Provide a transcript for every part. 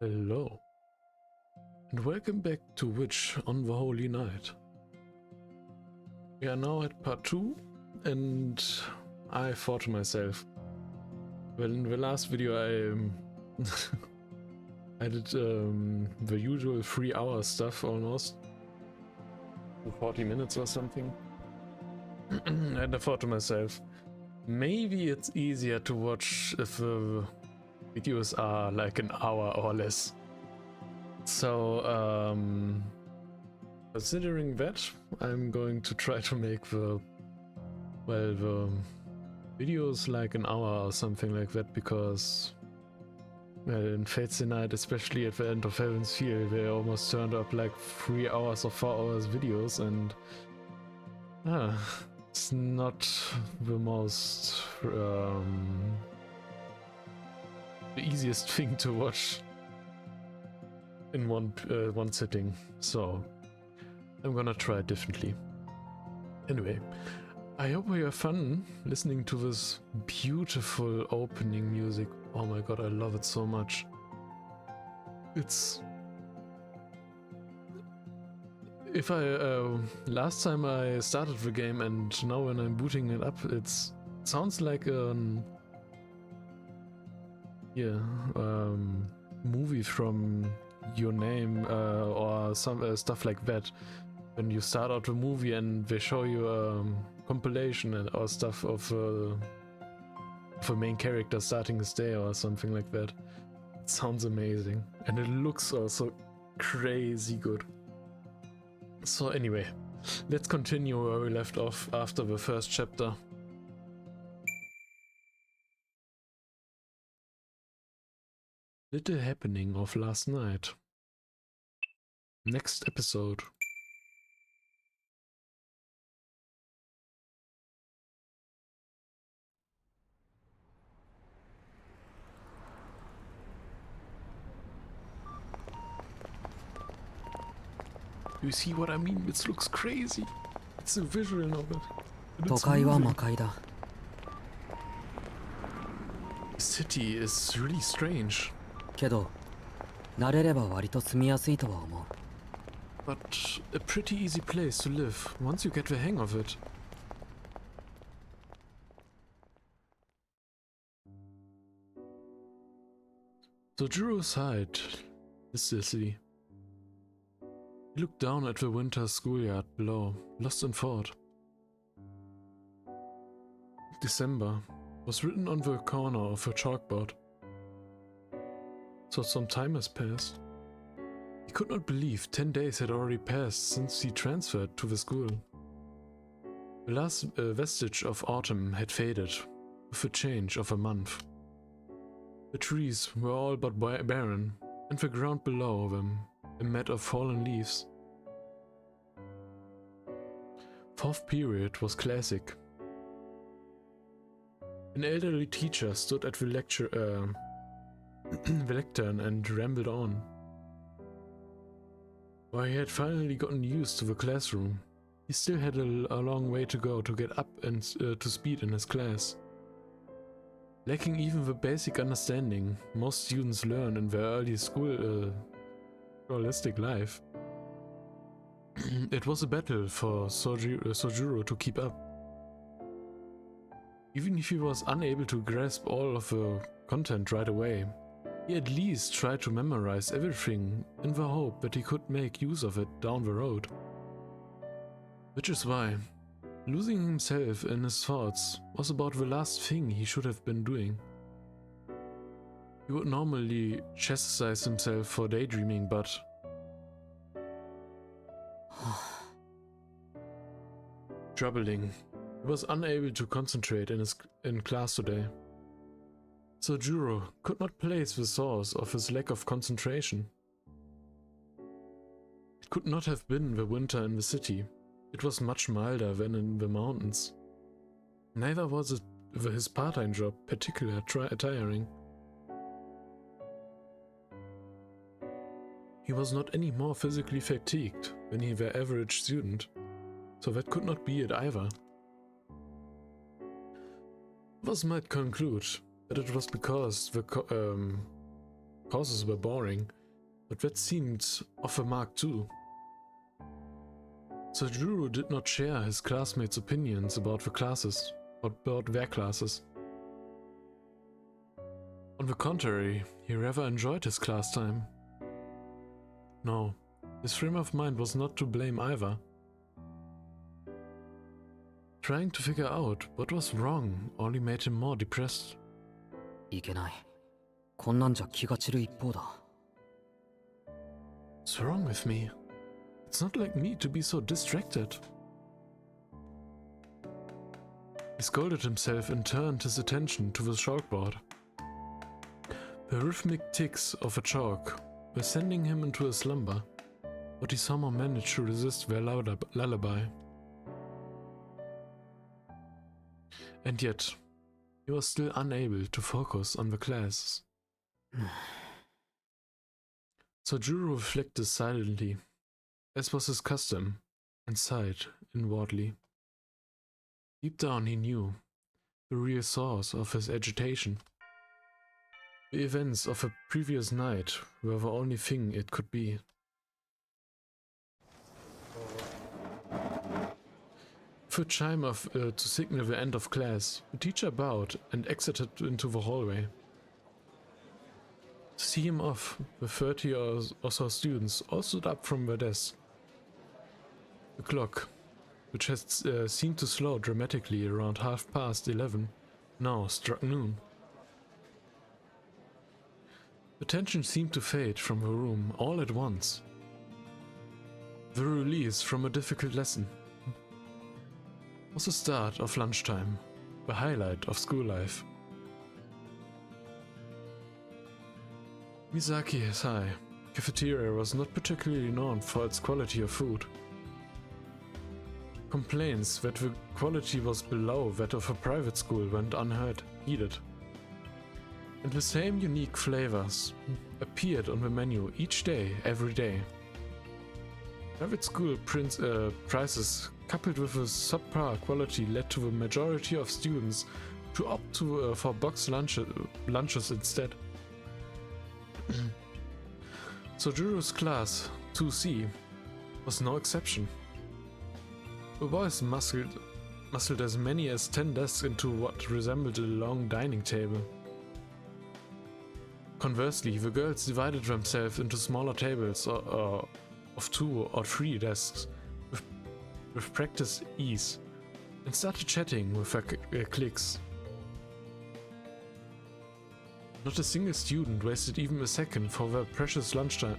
Hello, and welcome back to Witch on the Holy Night. We are now at part 2, and I thought to myself, well, in the last video I did the usual 3-hour stuff almost, 40 minutes or something, and I thought to myself, maybe it's easier to watch if the videos are like an hour or less. So, considering that, I'm going to try to make the videos like an hour or something like that, because, well, in Fate's Night, especially at the end of Heaven's Feel, they almost turned up like 3 hours or 4 hours videos, and it's not the most, the easiest thing to watch in one sitting, so I'm gonna try it differently. Anyway, I hope you have fun listening to this beautiful opening music. Oh my god, I love it so much. It's... If last time I started the game and now when I'm booting it up, it sounds like movie from Your Name or some stuff like that. When you start out the movie and they show you a compilation or stuff of a main character starting his day or something like that. It sounds amazing, and it looks also crazy good. So anyway, let's continue where we left off after the first chapter. Little happening of last night. Next episode. You see what I mean? This looks crazy. It's a visual novel. And it's moving. The city is really strange. けど、慣れれば割と住みやすいとは思う。 But a pretty easy place to live once you get the hang of it. Sojiro sighed listlessly. He looked down at the winter schoolyard below, lost in thought. December was written on the corner of a chalkboard. So some time has passed. He could not believe 10 days had already passed since he transferred to the school. The last vestige of autumn had faded, with a change of a month. The trees were all but barren, and the ground below them a mat of fallen leaves. Fourth period was classic. An elderly teacher stood at the lectern and rambled on. While he had finally gotten used to the classroom, he still had a long way to go to get up and to speed in his class. Lacking even the basic understanding most students learn in their early scholastic life, it was a battle for Sojiro to keep up. Even if he was unable to grasp all of the content right away, he at least tried to memorize everything in the hope that he could make use of it down the road. Which is why losing himself in his thoughts was about the last thing he should have been doing. He would normally chastise himself for daydreaming, but troubling. He was unable to concentrate in class today. Sojiro could not place the source of his lack of concentration. It could not have been the winter in the city. It was much milder than in the mountains. Neither was it his part-time job particularly tiring. He was not any more physically fatigued than the average student, so that could not be it either. Others might conclude that it was because courses were boring, but that seemed of a mark too. Sojuro did not share his classmates' opinions about their classes. On the contrary, he rather enjoyed his class time. No, his frame of mind was not to blame either. Trying to figure out what was wrong only made him more depressed. いけない。こんなんじゃ気が散る一方だ。What's wrong with me? It's not like me to be so distracted. He scolded himself and turned his attention to the chalkboard. The rhythmic ticks of a chalk were sending him into a slumber, but he somehow managed to resist their lullaby. And yet, he was still unable to focus on the classes. Sojuro reflected silently, as was his custom, and sighed inwardly. Deep down he knew the real source of his agitation. The events of the previous night were the only thing it could be. With a chime to signal the end of class, the teacher bowed and exited into the hallway. To see him off, the 30 or so students all stood up from their desks. The clock, which had seemed to slow dramatically around 11:30, now struck noon. The tension seemed to fade from the room all at once. The release from a difficult lesson was the start of lunchtime, the highlight of school life. Misaki's high cafeteria was not particularly known for its quality of food. Complaints that the quality was below that of a private school went unheeded. And the same unique flavors appeared on the menu each day, every day. Private school prices coupled with a subpar quality led to the majority of students to opt for boxed lunches instead. Sojuro's class, 2C, was no exception. The boys muscled as many as 10 desks into what resembled a long dining table. Conversely, the girls divided themselves into smaller tables of 2 or 3 desks with practiced ease and started chatting with their cliques. Not a single student wasted even a second for their precious lunchtime.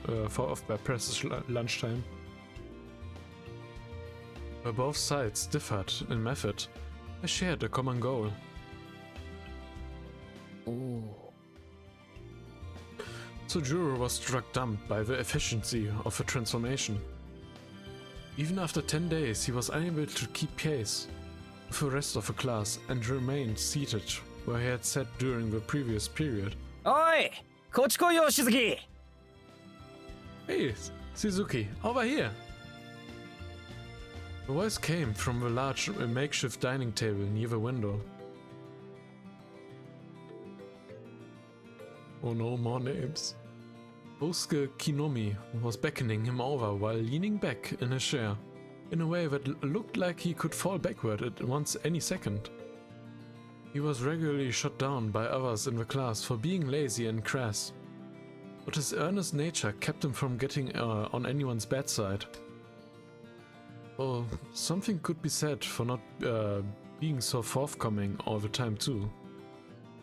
Where both sides differed in method, they shared a common goal. Oh. Sojuro was struck dumb by the efficiency of the transformation. Even after 10 days, he was unable to keep pace with the rest of the class and remained seated where he had sat during the previous period. Oi! こっち来いよ、しずき! Hey, Shizuki, over here! The voice came from the large makeshift dining table near the window. Oh no, more names. Bosuke Kinomi was beckoning him over while leaning back in his chair, in a way that looked like he could fall backward at once any second. He was regularly shot down by others in the class for being lazy and crass, but his earnest nature kept him from getting on anyone's bad side. Well, something could be said for not being so forthcoming all the time too.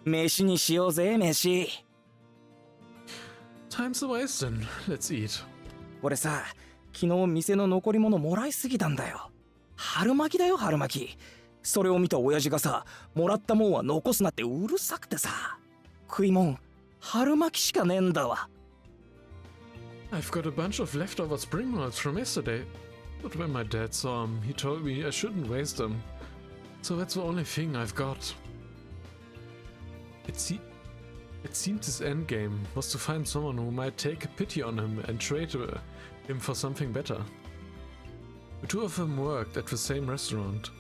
飯にしようぜ、飯. Time's a wasting. Let's eat. 俺さ、昨日店の残り物もらいすぎたんだよ。春巻きだよ、春巻き。それを見た親父がさ、もらったもんは残すなってうるさくてさ。食いもん、春巻きしかねえんだわ。I've got a bunch of leftover spring rolls from yesterday. But when my dad saw him, he told me I shouldn't waste them. So that's the only thing I've got. It seemed his endgame was to find someone who might take pity on him and trade him for something better. The two of them worked at the same restaurant,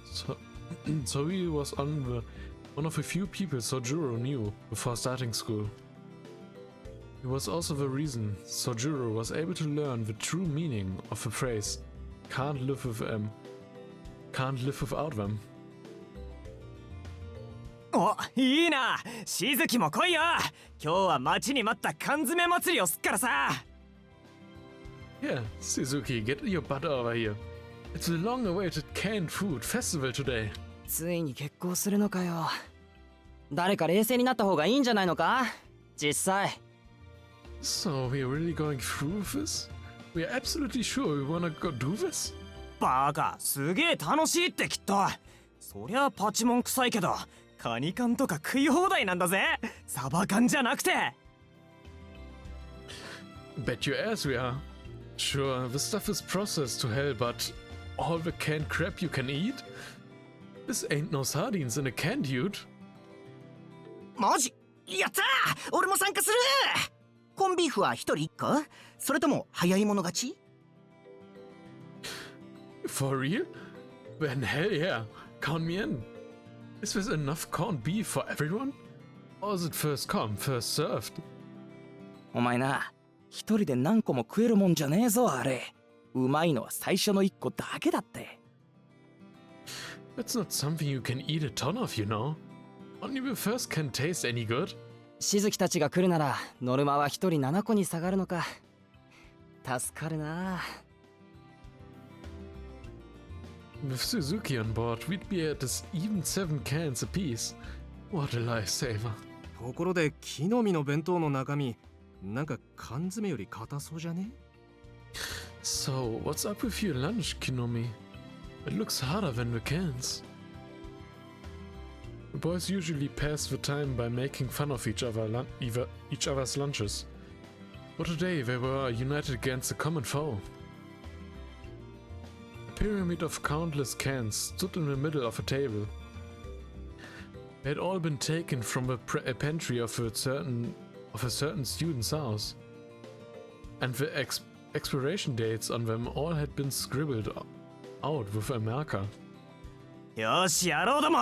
so he was one of the few people Sojuro knew before starting school. It was also the reason Sojuro was able to learn the true meaning of the phrase can't live without them. お、いいな。しずきも来いよ。今日は待ちに待った缶詰祭りをすっからさ。Yeah, Suzuki, get your butt over here. It's a long-awaited canned food festival today. ついに結婚するのかよ。誰か冷静になった方がいいんじゃないのか実際。So we're really going through with this? We're absolutely sure we wanna go do this? バカ、すげえ楽しいってきっと。そりゃパチモン臭いけど、カニ缶とか食い放題なんだぜ。サバ缶じゃなくて。Bet your ass we are. Sure, the stuff is processed to hell, but all the canned crap you can eat? This ain't no sardines in a can, dude. マジやったー俺も参加するコンビーフは一人一個それとも早い者勝ち For real? Then hell yeah, count me in. Is this enough corned beef for everyone? Or is it first come, first served? お前な、一人で何個も食えるもんじゃねえぞあれ。うまいのは最初の一個だけだって。That's not something you can eat a ton of, you know. Only the first can taste any good. しずきたちが来るならノルマは一人7個に下がるのか。助かるな。With Suzuki on board, we'd be at this even 7 cans apiece. What a lifesaver. ところで木の実の弁当の中身なんか缶詰より硬そうじゃね So, what's up with your lunch, Kinomi? It looks harder than the cans. The boys usually pass the time by making fun of each other's lunches. But today they were united against a common foe. A pyramid of countless cans stood in the middle of a table. They had all been taken from a pantry of a certain student's house, and the expiration dates on them all had been scribbled out with a marker. よし、やろうども。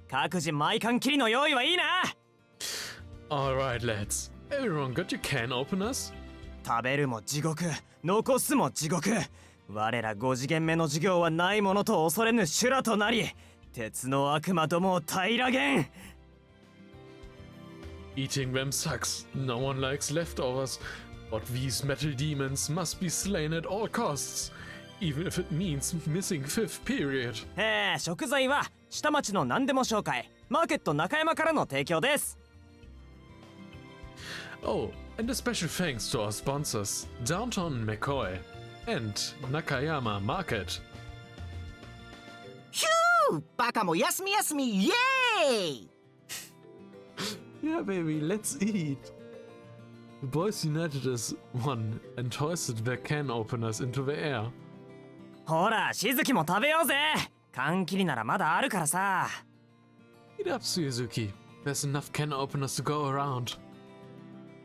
各自マイ缶切りの用意はいいな。Alright, lads. Everyone got your can openers? 食べるも地獄、残すも地獄。我ら5次元目の授業はないものと恐れぬ修羅となり、鉄の悪魔どもを平らげん。Eating them sucks. No one likes leftovers. But these metal demons must be slain at all costs, even if it means missing 5th period. 食材は下町の何でも紹介、マーケット中山からの提供です。Oh, and a special thanks to our sponsors, Downtown McCoy and Nakayama Market. ヒューバカも休み休みイエーイ Yeah, baby, let's eat. The boys united as one and hoisted their can openers into the air. ほら、しずきも食べようぜ。缶切りならまだあるからさ。Eat up, Suzuki. There's enough can openers to go around.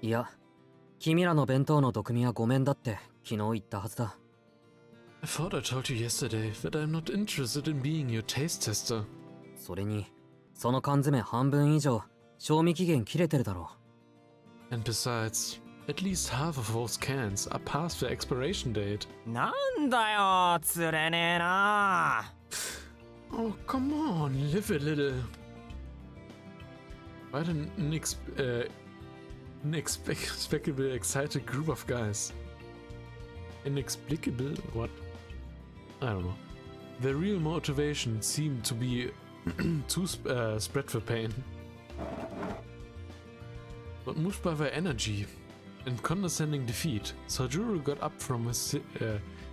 いや、君らの弁当の毒味はごめんだって昨日言ったはずだ。I thought I told you yesterday that I'm not interested in being your taste tester. それに、その缶詰半分以上、賞味期限切れてるだろう。And besides, at least half of those cans are past the expiration date. なんだよ、釣れねえな。Oh, come on, live a little. Quite an inexplicable, excited group of guys. Inexplicable? What? I don't know. Their real motivation seemed to be to spread the pain. But moved by their energy and condescending defeat, Sojuro got up from his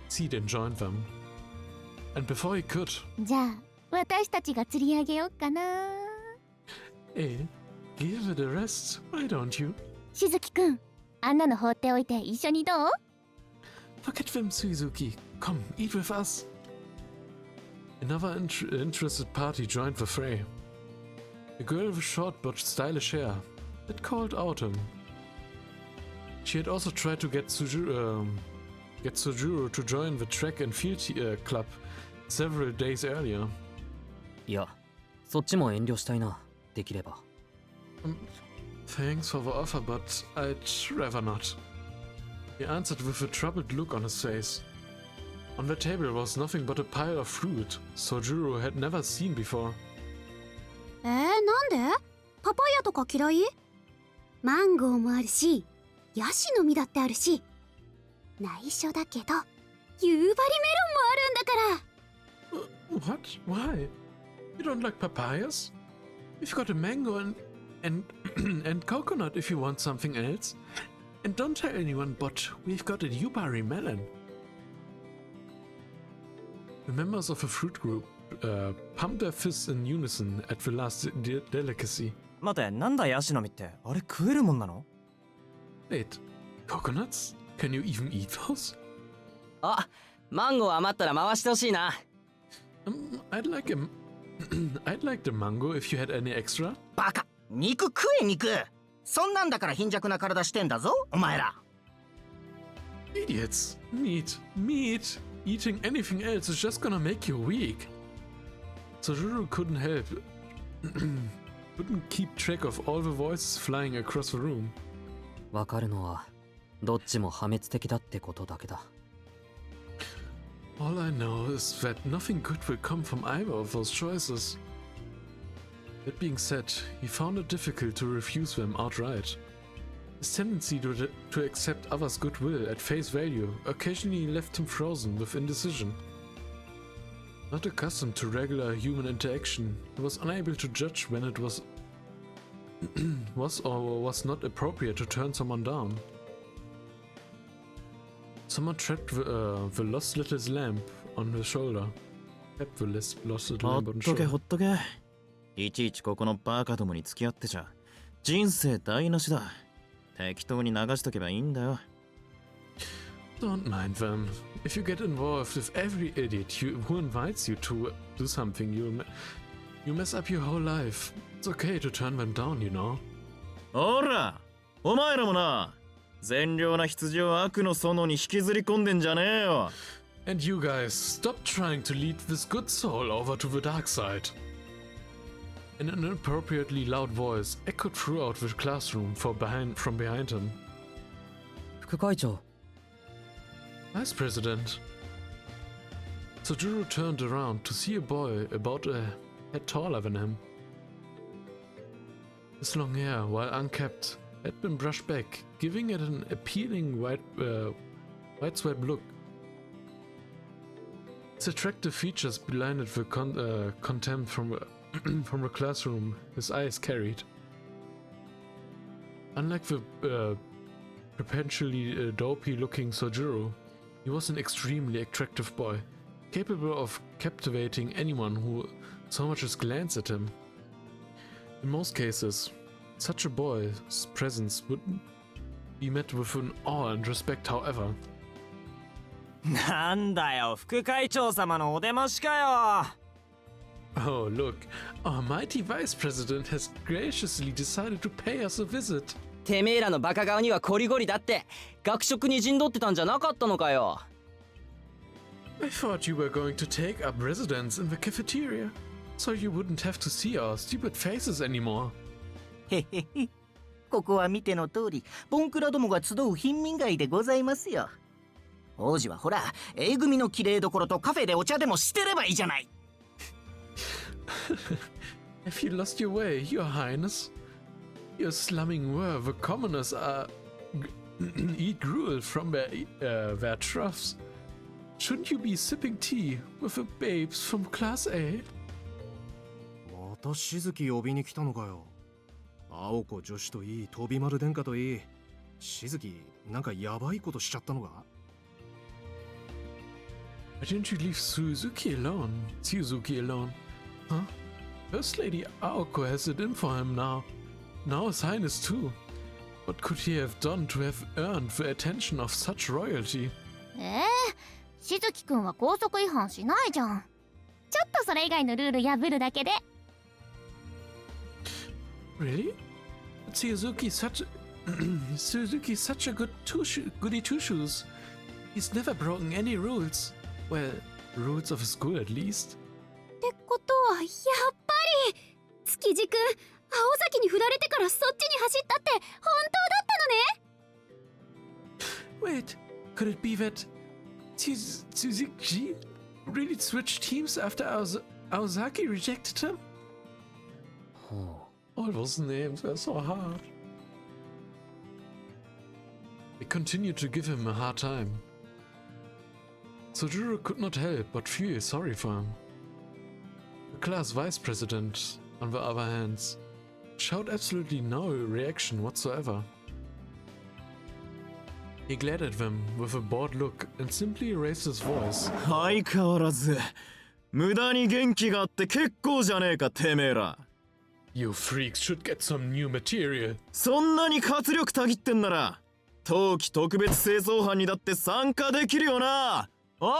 seat and joined them. And before he could... じゃあ、私たちが釣り上げようかな。Hey, give it a rest, why don't you? しずきくん、あんなの放っておいて一緒にどう？ Forget them, Suzuki. Come, eat with us. Another interested party joined the fray. A girl with short but stylish hair that called Autumn. She had also tried to get Sojuro to join the track and field club several days earlier. いや、そっちも遠慮したいな、できれば。Thanks for the offer, but I'd rather not. He answered with a troubled look on his face. On the table was nothing but a pile of fruit Sojuro had never seen before. なんで？パパイヤとか嫌い？マンゴーもあるし、ヤシの実だってあるし、内緒だけど、夕張メロンもあるんだから。What? Why? You don't like papayas? We've got a mango and coconut if you want something else. And don't tell anyone, but we've got a yubari melon. The members of the fruit group pumped their fists in unison at the last delicacy. 待て、なんだヤシの実って、あれ食えるもんなの？ Wait, coconuts? Can you even eat those? あ、マンゴー余ったら回してほしいな。I'd like I'd like the mango if you had any extra. バカ、肉食え肉。そんなんだから貧弱な体してんだぞ、お前ら。Idiots. Meat. Eating anything else is just gonna make you weak. Sojuro couldn't help. Couldn't keep track of all the voices flying across the room. わかるのは、どっちも破滅的だってことだけだ。All I know is that nothing good will come from either of those choices. That being said, he found it difficult to refuse them outright. His tendency to accept others' goodwill at face value occasionally left him frozen with indecision. Not accustomed to regular human interaction, he was unable to judge when it was or was not appropriate to turn someone down. Someone tapped the lost little lamp on his shoulder. Tapped the lost little ほ lamp っ on his とけ shoulder. ほっとけ。いちいちここのバカどもに付き合ってちゃ人生台無しだ。適当に流しとけばいいんだよ。Don't mind them. If you get involved with every idiot who invites you to do something, you mess up your whole life. It's okay to turn them down, you know. ほら、お前らもな、善良な羊を悪の園に引きずり込んでんじゃねえよ。And you guys, stop trying to lead this good soul over to the dark side. An inappropriately loud voice echoed throughout the classroom from behind him. 副会長。Vice President. Sojuro turned around to see a boy about a head taller than him. His long hair, while unkept, had been brushed back, giving it an appealing widespread look. His attractive features blinded the contempt from the classroom his eyes carried. Unlike the perpetually dopey-looking Sojuro, he was an extremely attractive boy, capable of captivating anyone who so much as glanced at him. In most cases, such a boy's presence would be met with an awe and respect, however. なんだよ、副会長様のお出ましかよ。Oh, look, our mighty vice president has graciously decided to pay us a visit. てめえらのバカ顔にはコリゴリだって、学食に陣取ってたんじゃなかったのかよ。I thought you were going to take up residence in the cafeteria, so you wouldn't have to see our stupid faces anymore. へへへ。ここは見ての通り、ボンクラどもが集う貧民街でございますよ。王子はほら、A組の綺麗どころとカフェでお茶でもしてればいいじゃない。Have you lost your way, your highness? Your slumming where the commoners eat gruel from their troughs. Shouldn't you be sipping tea with the babes from Class A? またしずき呼びに来たのかよ。青子女子といい、飛び丸殿下といい。しずき、なんかヤバいことしちゃったのか？ Why didn't you leave Suzuki alone? Huh? First Lady Aoko has it in for him now. Now His Highness too. What could he have done to have earned the attention of such royalty? しずきくんは校則違反しないじゃん。ちょっとそれ以外のルール破るだけで。Really? But Suzuki's such a goody two-shoes. He's never broken any rules. Well, rules of his school at least. ってことはやっぱり築地くん青崎に振られてからそっちに走ったって本当だったのね。 Wait, could it be that Tsuzuki really switched teams after Aozaki rejected him? All those names were so hard. They continued to give him a hard time. Sojiro could not help but feel sorry for him. The class vice president, on the other hand, showed absolutely no reaction whatsoever. He glared at them with a bored look and simply raised his voice. 相変わらず無駄に元気があって結構じゃねえかてめえら。 You freaks should get some new material. そんなに活力たぎってんなら冬季特別清掃班にだって参加できるよな。おい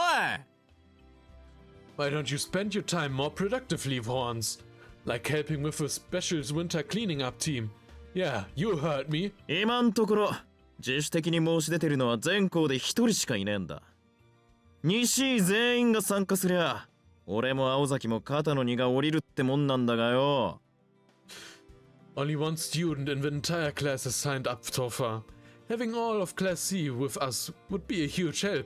Why don't you spend your time more productively, Horns? Like helping with a special winter cleaning up team. Yeah, you heard me. 今んところ自主的に申し出てるのは全校で一人しかいねえんだ。西井全員が参加すりゃ俺も青崎も肩の荷が下りるってもんなんだがよ。 Only one student in the entire class has signed up so far. Having all of Class C with us would be a huge help,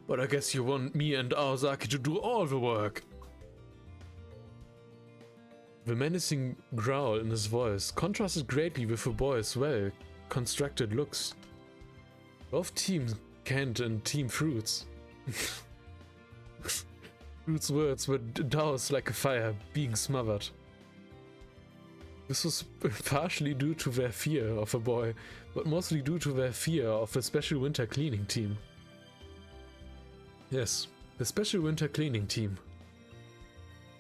but I guess you want me and Aozaki to do all the work. The menacing growl in his voice contrasted greatly with the boy's well-constructed looks. Both teams canned and Team Fruits. Fruits' words were doused like a fire, being smothered. This was partially due to their fear of the boy, but mostly due to their fear of the special winter cleaning team. Yes, the special winter cleaning team.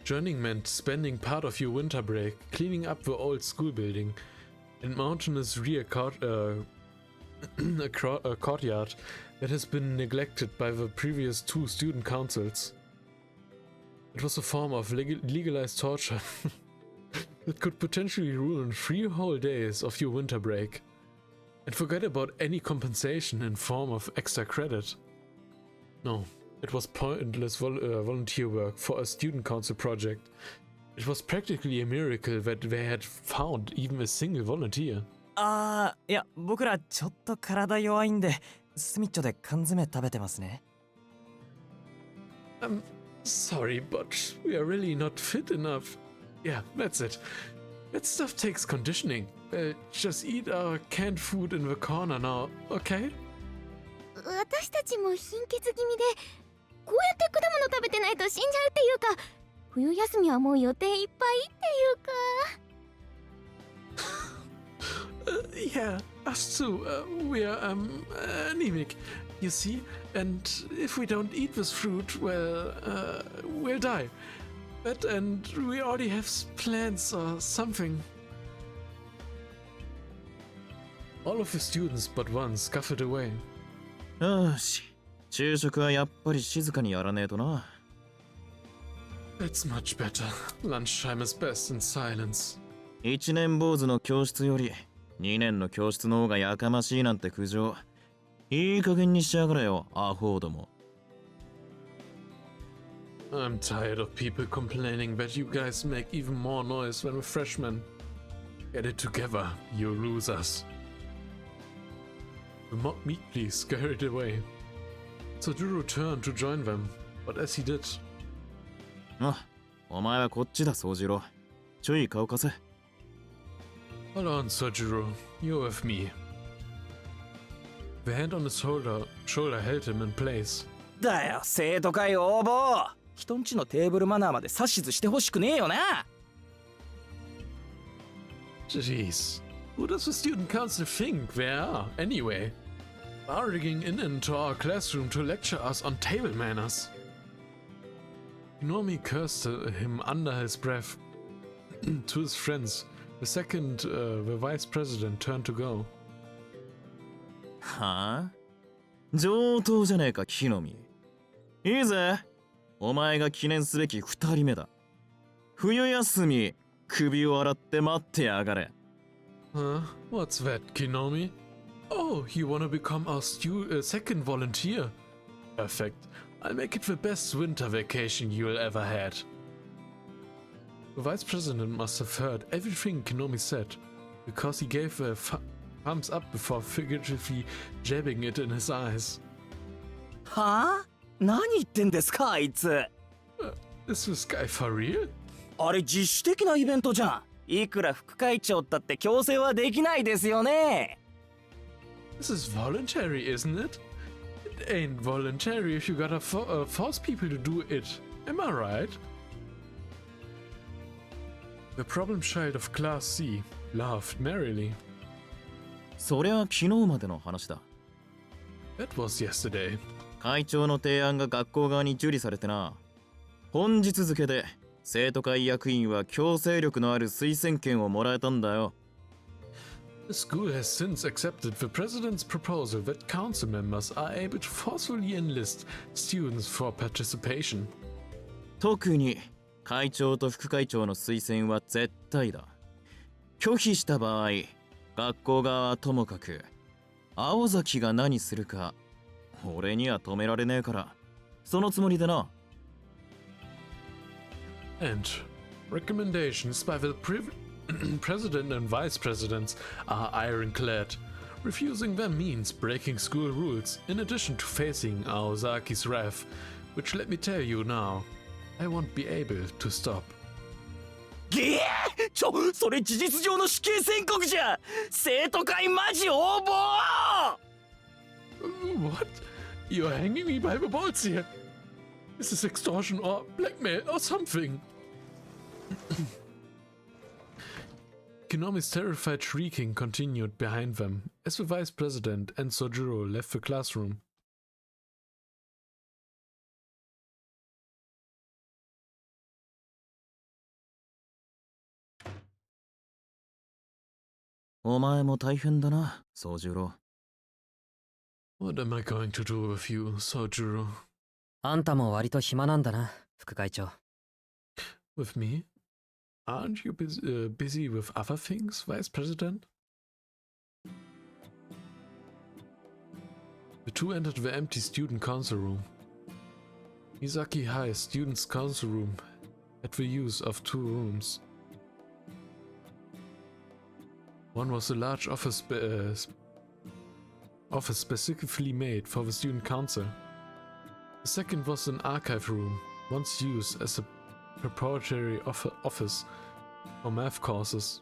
Joining meant spending part of your winter break cleaning up the old school building and mountainous rear courtyard that has been neglected by the previous two student councils. It was a form of legalized torture that could potentially ruin 3 whole days of your winter break. And forget about any compensation in form of extra credit. No, it was pointless volunteer work for a student council project. It was practically a miracle that they had found even a single volunteer. いや、僕らちょっと体弱いんで、スミッチョで缶詰食べてますね。I'm sorry, but we are really not fit enough. Yeah, that's it. That stuff takes conditioning. Just eat our canned food in the corner now, okay? 私たちも貧血気味でこうやって果物食べてないと死んじゃうっていうか、冬休みはもう予定いっぱいっていうか。Yeah, us too. We are anemic, you see. And if we don't eat this fruit, well, we'll die. But and we already have plans or something. All of the students but one scuffled away. よし、昼食はやっぱり静かにやらねえとな。That's much better. Lunchtime is best in silence. 1年坊主の教室より2年の教室の方がやかましいなんて苦情。いい加減にしやがれよ、アホども。I'm tired of people complaining that you guys make even more noise than the freshmen. Get it together, you losers. The mob meekly scurried away. Sojiro turned to join them, but as he did... あ、お前はこっちだ、宗次郎。ちょい顔貸せ。Hold on, Sojiro. You're with me. The hand on his shoulder held him in place. だよ、生徒会応募。人んちのテーブルマナーまで指図してほしくねえよな。Jeez. Who does the student council think they are, anyway? Barging into our classroom to lecture us on table manners. Nomi cursed him under his breath. To his friends, the vice president turned to go. はあ？上等じゃねえか、木の実。いいぜ。お前が記念すべき2人目だ。冬休み、首を洗って待ってやがれ。Huh? What's that, Kinomi? Oh, you wanna become our second volunteer? Perfect. I'll make it the best winter vacation you'll ever had. The vice president must have heard everything Kinomi said, because he gave a thumbs up before figuratively jabbing it in his eyes. はあ？何言ってんですかあいつ。Is this guy for real? あれ自主的なイベントじゃん。いくら副会長ったって強制はできないですよね。This is voluntary, isn't it? It ain't voluntary if you gotta force people to do it. Am I right? The problem child of Class C laughed merrily. そりゃ昨日までの話だ。That was yesterday. 会長の提案が学校側に受理されてな。本日付で生徒会役員は強制力のある推薦権をもらえたんだよ。The school has since accepted the president's proposal that council members are able to forcefully enlist students for participation. 特に会長と副会長の推薦は絶対だ。拒否した場合、学校側はともかく青崎が何するか俺には止められねえから、そのつもりでな。And recommendations by the president and vice presidents are ironclad. Refusing them means breaking school rules, in addition to facing Aozaki's wrath, which let me tell you now, I won't be able to stop. それ事実上の死刑宣告じゃ。生徒会マジ横暴。 What? You're hanging me by the balls here. This is extortion or blackmail or something. Kinomi's terrified shrieking continued behind them as the vice president and Sojiro left the classroom. お前も大変だな、宗十郎。What am I going to do with you, Sojiro? あんたも割と暇なんだな、副会長。With me? Aren't you busy with other things, Vice President? The two entered the empty student council room. Misaki High's students' council room had the use of two rooms. One was a large office specifically made for the student council. The second was an archive room, once used as a preparatory office for math courses.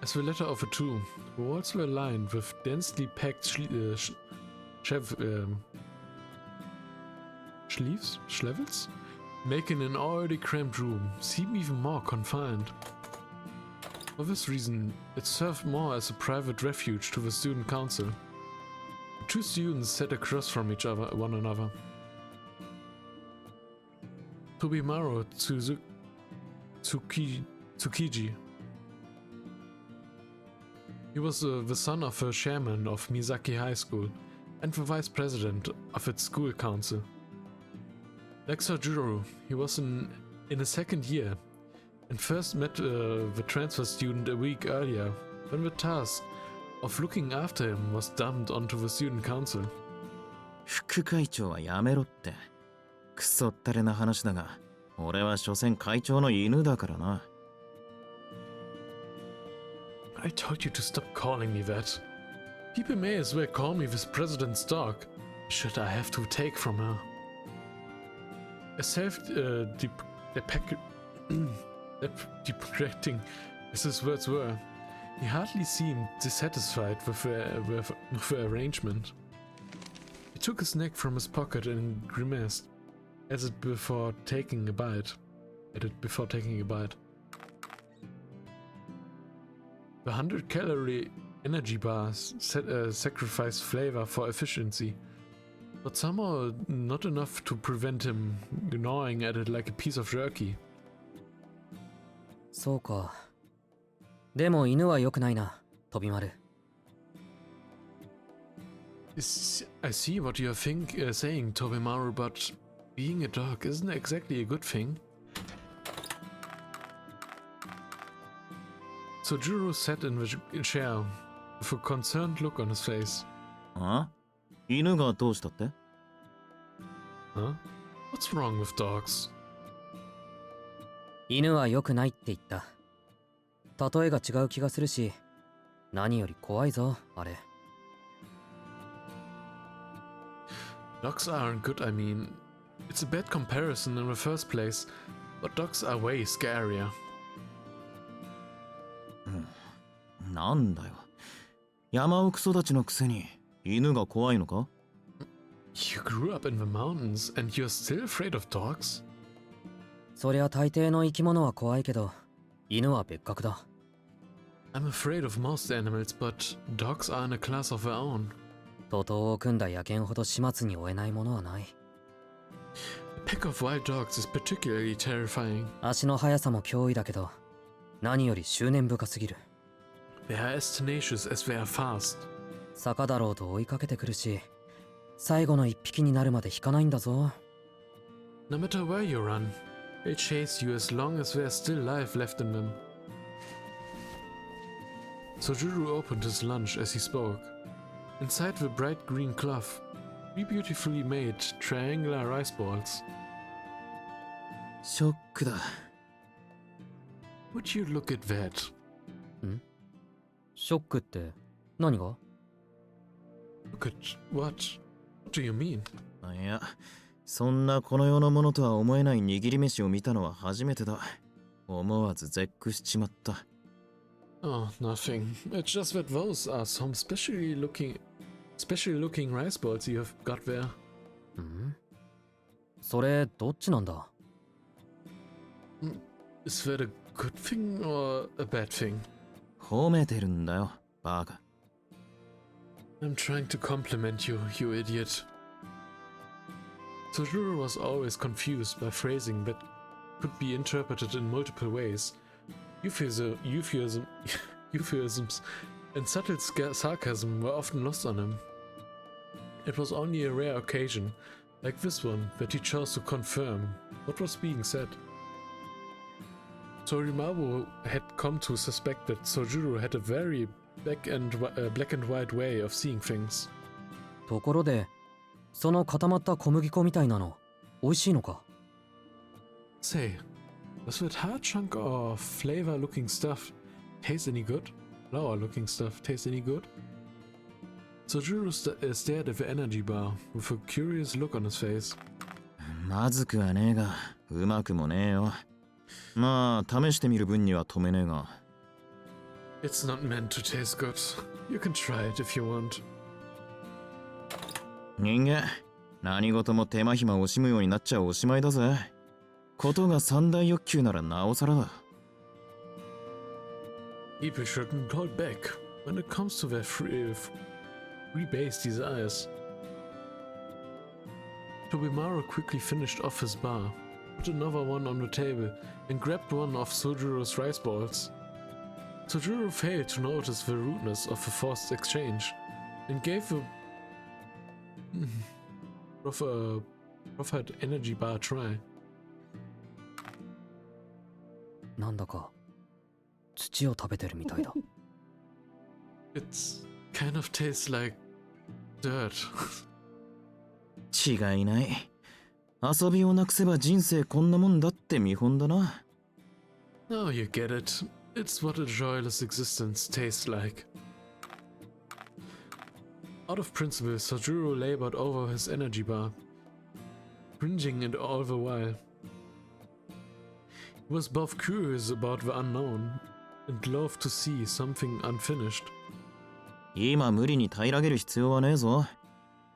As the latter of the two, the walls were lined with densely packed schlevels, making an already cramped room seem even more confined. For this reason, it served more as a private refuge to the student council. The two students sat across from one another. Tobimaru Tsukiji. He was the son of a chairman of Misaki High School and the vice president of its school council. Like Sojiro, he was in his second year and first met the transfer student a week earlier when the task of looking after him was dumped onto the student council. 副会長はやめろって。クソったれな話だが、俺は所詮会長の犬だからな。I told you to stop calling me that. People may as well call me this president's dog, should I have to take from her. As self-deprecating as his words were, he hardly seemed dissatisfied with the arrangement. He took his neck from his pocket and grimaced at it before taking a bite. The 100-calorie energy bars sacrificed flavor for efficiency, but somehow not enough to prevent him gnawing at it like a piece of jerky. そうか。でも犬は良くないな、飛び丸。I see what you're saying, Tobimaru, but being a dog isn't exactly a good thing. Sojiro sat in the chair with a concerned look on his face. あ？犬がどうしたって？ Huh? What's wrong with dogs? 犬は良くないって言った。例えが違う気がするし、何より怖いぞ、あれ。Dogs aren't good, I mean. It's a bad comparison in the first place, but dogs are way scarier. なんだよ。山奥育ちのくせに犬が怖いのか？ You grew up in the mountains and you're still afraid of dogs? そりゃ大抵の生き物は怖いけど、犬は別格だ。I'm afraid of most animals, but dogs are in a class of their own. 徒党を組んだ野犬ほど始末に追えないものはない。A pack of wild dogs is particularly terrifying. 足の速さも脅威だけど、何より執念深すぎる。They are as tenacious as they are fast. 坂だろうと追いかけてくるし、最後の一匹になるまで引かないんだぞ。No matter where you run, they chase you as long as there's still life left in them. Sojuru opened his lunch as he spoke. Inside the bright green cloth, 3 beautifully made triangular rice balls. ショックだ。Would you look at that? ショックって何が？ Look at what? What do you mean? いや、そんなこの世のものとは思えない握り飯を見たのは初めてだ。思わず絶句しちまった。Oh, nothing. It's just that those are some specially looking rice balls you have got there. それどっちなんだ？ Is that a good thing or a bad thing? 褒めてるんだよ、バカ。I'm trying to compliment you, you idiot. Sojuro was always confused by phrasing that could be interpreted in multiple ways. Euphemisms and subtle sarcasm were often lost on him. It was only a rare occasion, like this one, that he chose to confirm what was being said. Torimaru had come to suspect that Sojuro had a very black and white way of seeing things. ところで、その固まった小麦粉みたいなの、美味しいのか？ Say, does that hard chunk or flavor-looking stuff taste any good? Flour-looking stuff taste any good? Sojuro stared at the energy bar with a curious look on his face. まずくはねえが、うまくもねえよ。まあ、試してみる分には止めねえが。It's not meant to taste good. You can try it if you want. 人間、何事も手間暇惜しむようになっちゃおしまいだぜ。ことが三大欲求ならなおさらだ。People shouldn't hold back when it comes to their free-based desires. Tobimaru quickly finished off his bar, put another one on the table, and grabbed one of Sojuro's rice balls. Sojuro failed to notice the rudeness of the forced exchange, and gave the proffered energy bar a try. なんだか土を食べてるみたいだ。It's kind of tastes like dirt. 違いない。遊びをなくせば人生こんなもんだって見本だな。Now you get it. It's what a joyless existence tastes like. Out of principle, Sojuro labored over his energy bar, cringing it all the while. He was both curious about the unknown and loath to see something unfinished. 今無理に平らげる必要はねえぞ。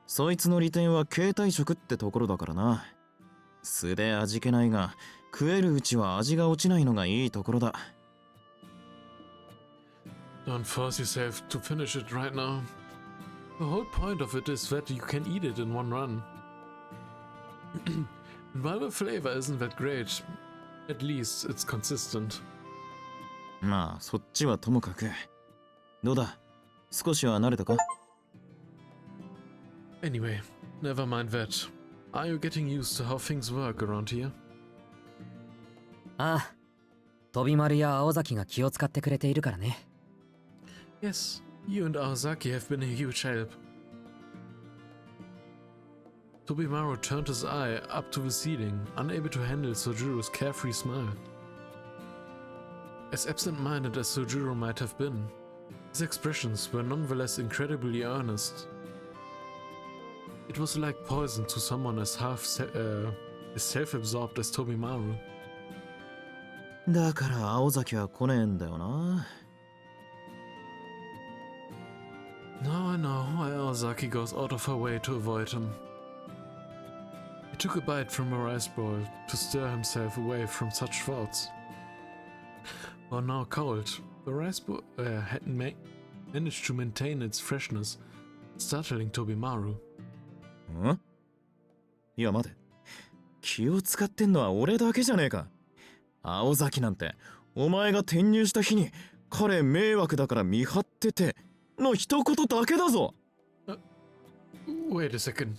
そいつの利点は携帯食ってところだからな。素で味気ないが、食えるうちは味が落ちないのがいいところだ。Don't force yourself to finish it right now. The whole point of it is that you can eat it in one run. And while the flavor isn't that great, at least it's consistent. まあ、そっちはともかく。どうだ、少しは慣れたか？ Anyway, never mind that. Are you getting used to how things work around here? ああ、飛丸や青崎が気を使ってくれているからね。Yes, you and Aozaki have been a huge help. Tobimaru turned his eye up to the ceiling, unable to handle Sojuro's carefree smile. As absent-minded as Sojuro might have been, his expressions were nonetheless incredibly earnest. It was like poison to someone as self-absorbed as Tobimaru. だから青崎は来ねえんだよな。Now I know why Aozaki goes out of her way to avoid him. He took a bite from a rice bowl to stir himself away from such thoughts. While now cold, the rice bowl had managed to maintain its freshness, startling Tobimaru. ん？いや待て。気を使ってんのは俺だけじゃねえか。青崎なんてお前が転入した日に彼迷惑だから見張ってての一言だけだぞ。Wait a second.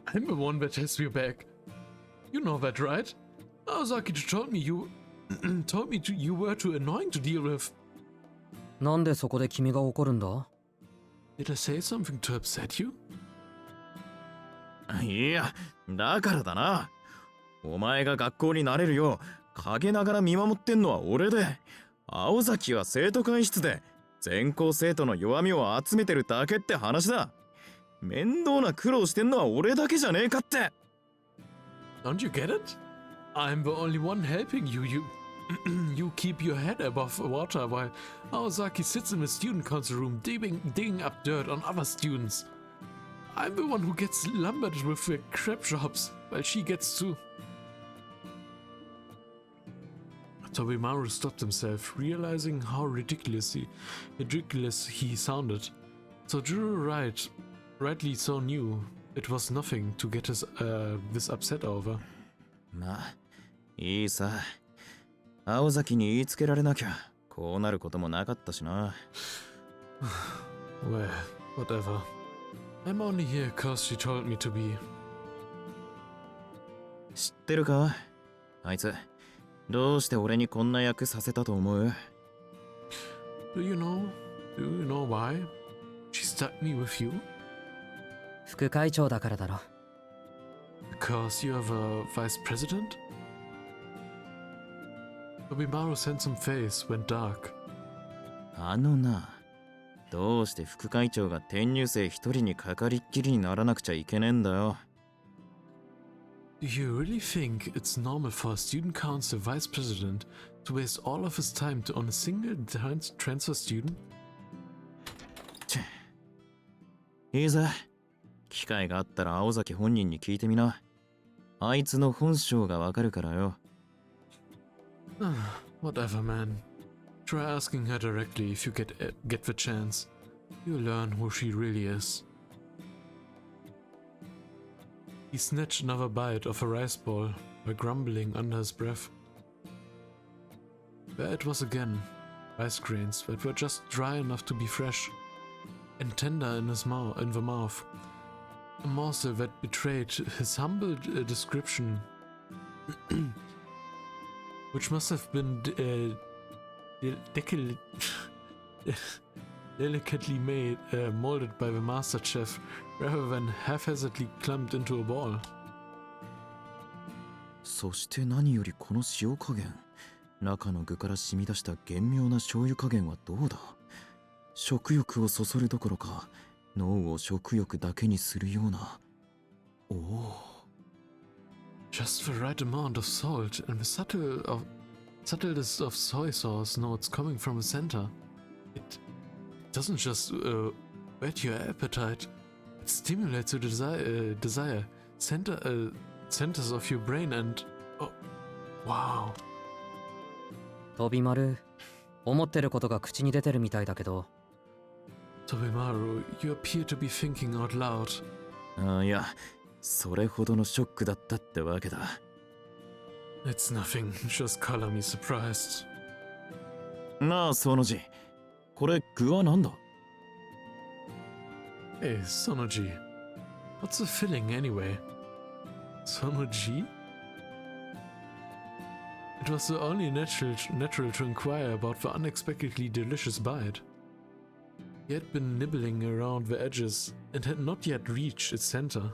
I'm the one that has you back. You know that, right? Aozaki told me you were too annoying to deal with. なんでそこで君が怒るんだ？ Did I say something to upset you? いや、だからだな。お前が学校になれるよう陰ながら見守ってんのは俺で、青崎は生徒会室で全校生徒の弱みを集めてるだけって話だ。面倒な苦労してんのは俺だけじゃねえかって。Don't you get it? I'm the only one helping you. You keep your head above water while Aozaki sits in the student council room digging up dirt on other students. I'm the one who gets lumbered with the crab jobs while she gets to... Tobimaru stopped himself, realizing how ridiculous he sounded. Sojuro rightly so knew it was nothing to get this upset over. まあ、いいさ。青崎に言いつけられなきゃこうなることもなかったしな。Well, whatever. I'm only here cause she told me to be. 知ってるか？あいつ、どうして俺にこんな役させたと思う？ Do you know why she stuck me with you? 副会長だからだろ。Because you have a vice president? Tobimaru's handsome face went dark. あのな、どうして副会長が転入生一人にかかりっきりにならなくちゃいけねえんだよ。Do you really think it's normal for a student council vice president to waste all of his time on a single transfer student? いいぜ。機会があったら青崎本人に聞いてみな。あいつの本性がわかるからよ。Whatever, man. Try asking her directly if you get the chance. You'll learn who she really is. He snatched another bite of a rice ball while grumbling under his breath. There it was again, rice grains that were just dry enough to be fresh and tender in the mouth. A morsel that betrayed his humble description, which must have been delicately molded by the master chef rather than haphazardly clumped into a ball. そして何よりこの塩加減、中の具から染み出した玄妙な醤油加減はどうだ。食欲をそそるどころか脳を食欲だけにするような。おお。Just the right amount of salt and the subtleness of soy sauce notes coming from the center. It doesn't just whet your appetite, it stimulates your desire, centers of your brain and... Oh, wow. 飛び丸、思ってることが口に出てるみたいだけど。Tobimaru, you appear to be thinking out loud. いや、それほどのショックだったってわけだ。It's nothing, just color me surprised. なあ、その字。これ、具はなんだ？ Hey, Sonoji. What's the filling anyway? Sonoji? It was only natural to inquire about the unexpectedly delicious bite. He had been nibbling around the edges and had not yet reached its center.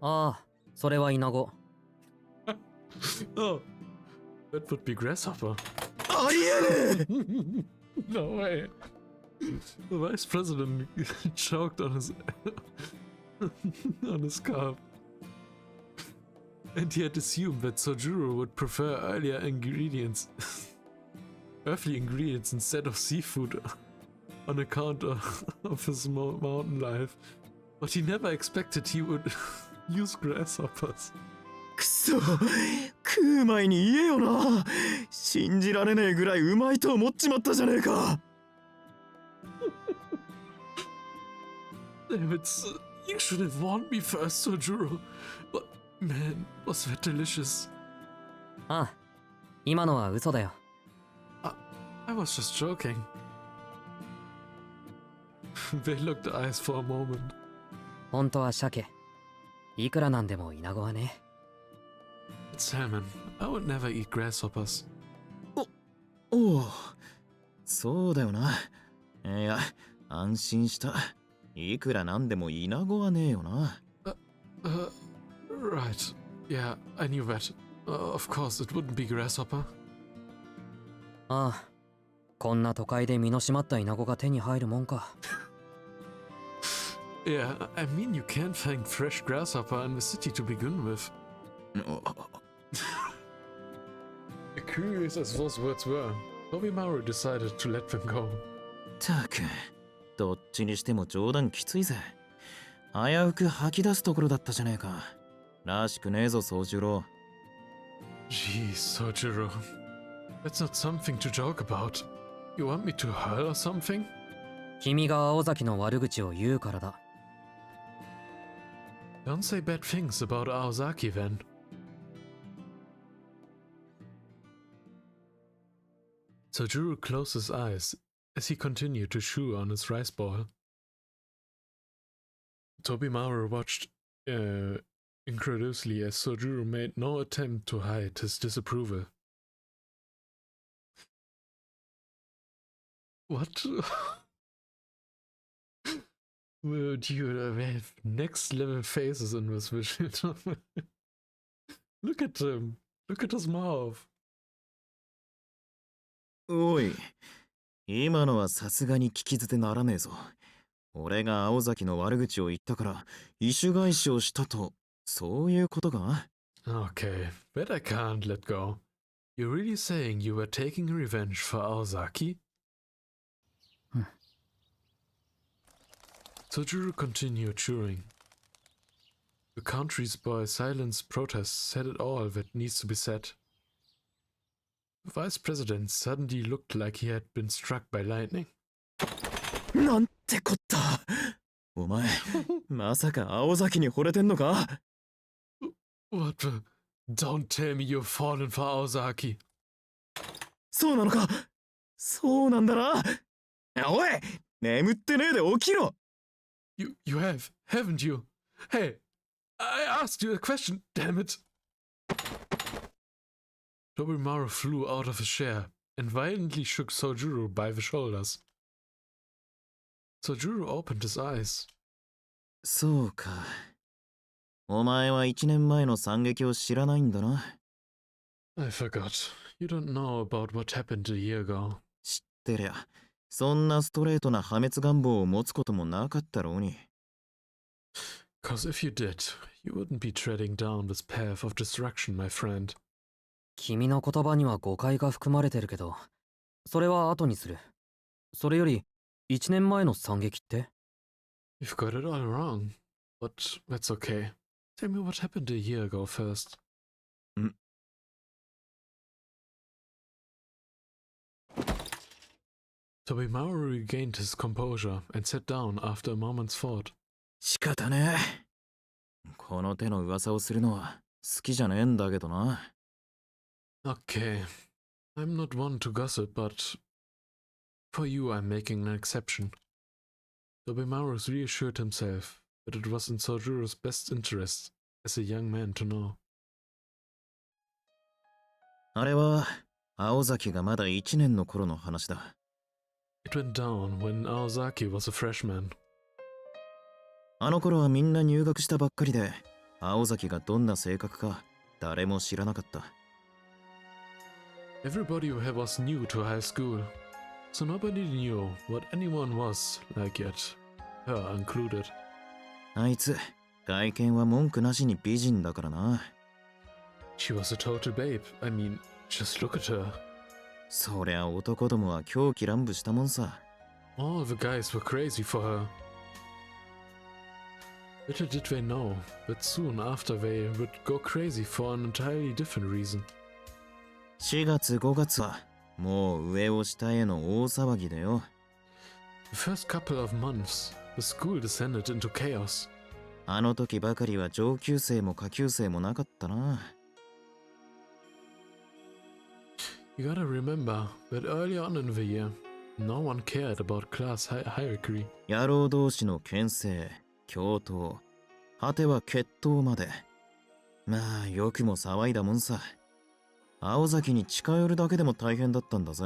ああ、それはイナゴ。Oh, that would be grasshopper. ありえね No way. The vice president choked on his on his carb. And he had assumed that Sojuro would prefer earthly ingredients instead of seafood on account of his mountain life. But he never expected he would use grasshoppers. くそ、食う前に言えよな。信じられねえぐらいうまいと思っちまったじゃねえか。Damn it, you should have warned me first, Sojuro. But man, was that delicious. ああ、今のは嘘だよ。I was just joking. They looked eyes for a moment. 本当は鮭。いくらなんでもイナゴはね。It's salmon. I would never eat grasshoppers. おお、そうだよな。いや、安心した。いくらなんでもイナゴはねえよな。Right. Yeah, I knew that. Of course, it wouldn't be grasshopper. ああ、こんな都会で身の締まったイナゴが手に入るもんか。Yeah, I mean, you can't find fresh grasshopper in the city to begin with. Curious as those words were, Tobimaru decided to let them go. たく、どっちにしても冗談きついぜ。危うく吐き出すところだったじゃねえか。らしくねえぞ、宗十郎。Jeez, Sojiro. That's not something to joke about. You want me to hurl or something? 君が青崎の悪口を言うからだ。Don't say bad things about Aozaki then. Sojiro closed his eyes as he continued to chew on his rice ball. Tobimaru watched incredulously as Sojiro made no attempt to hide his disapproval. What? Dude, they have next level faces in this visual. Look at him. Look at his mouth. おい、今のはさすがに聞き捨てならねえぞ。俺が青崎の悪口を言ったから意種返しをしたと、そういうことか？ Okay, that I can't let go. You're really saying you were taking revenge for Aozaki? Sojiro continued chewing. The country's boy silenced protests said it all that needs to be said. The vice president suddenly looked like he had been struck by lightning. なんてこった。お前、まさか青崎に惚れてんのか？ What the? Don't tell me you've fallen for Aozaki. そうなのか？そうなんだな。おい、眠ってねえで起きろ。You have, haven't you? Hey, I asked you a question, damn it. Tobimaru flew out of his chair and violently shook Sojiro by the shoulders. Sojiro opened his eyes. そうか。お前は1年前の惨劇を知らないんだな。I forgot. You don't know about what happened a year ago. 知ってりゃ、そんなストレートな破滅願望を持つこともなかったろうに。Cause if you did, you wouldn't be treading down this path of destruction, my friend. 君の言葉には誤解が含まれてるけど、それは後にする。それより、1年前の惨劇って？ You've got it all wrong, but that's okay. Tell me what happened a year ago first. Tobimaru regained his composure and sat down after a moment's thought. 仕方ねえ。この手の噂をするのは好きじゃねえんだけどな。Okay, I'm not one to gossip, but for you I'm making an exception. Tobimaru reassured himself that it was in Sojiro's best interest as a young man to know. あれは青崎がまだ1年の頃の話だ。It went down when Aozaki was a freshman. あの頃はみんな入学したばっかりで、青崎がどんな性格か誰も知らなかった。 Everybody was new to high school, so nobody knew what anyone was like yet, her included. あいつ外見は文句なしに美人だからな。 She was a total babe. I mean, just look at her. そりゃ男どもは狂気乱舞したもんさ。 All the guys were crazy for her. Little did they know that soon after they would go crazy for an entirely different reason. 4月5月はもう上を下への大騒ぎだよ。 The first couple of months, the school descended into chaos. あの時ばかりは上級生も下級生もなかったな。 You gotta remember that early on in the year, no one cared about class hierarchy. 野郎同士の牽制、共闘、果ては決闘まで。まあよくも騒いだもんさ。青崎に近寄るだけでも大変だったんだぜ。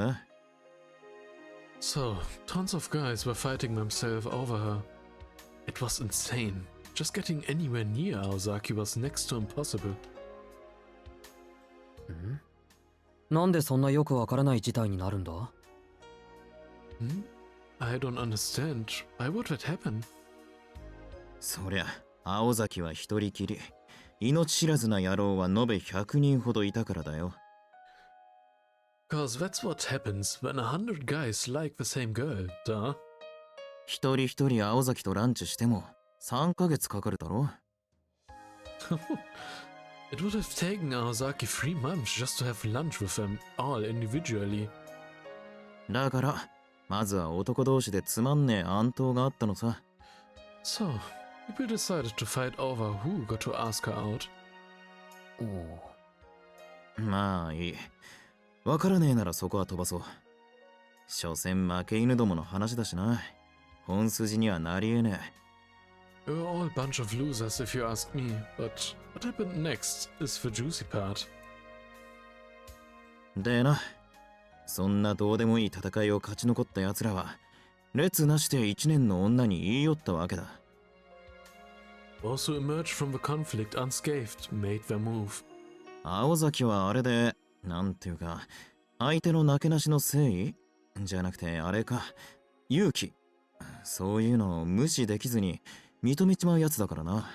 So, tons of guys were fighting themselves over her. It was insane. Just getting anywhere near Aozaki was next to impossible. なんでそんなよくわからない事態になるんだ？ I don't understand. Why would that happen? そりゃ青崎は一人きり。命知らずな野郎は延べ100人ほどいたからだよ。 Cause that's what happens when 100 guys like the same girl, duh. 一人一人青崎とランチしても3ヶ月かかるだろ。 It would have taken Aozaki 3 months just to have lunch with them all individually. だからまずは男同士でつまんねえ暗闘があったのさ。 So, people decided to fight over who got to ask her out. まあいい。わからねえならそこは飛ばそう。所詮負け犬どもの話だしな。本筋にはなりえねえ。 We're all a bunch of losers if you ask me, but what happened next is the juicy part. でな、そんなどうでもいい戦いを勝ち残った奴らは列なしで1年の女に言い寄ったわけだ。 Those who emerged from the conflict unscathed made their move. 青崎はあれで、なんていうか、相手のなけなしの誠意じゃなくてあれか、勇気。そういうのを無視できずに認めちまうやつだからな。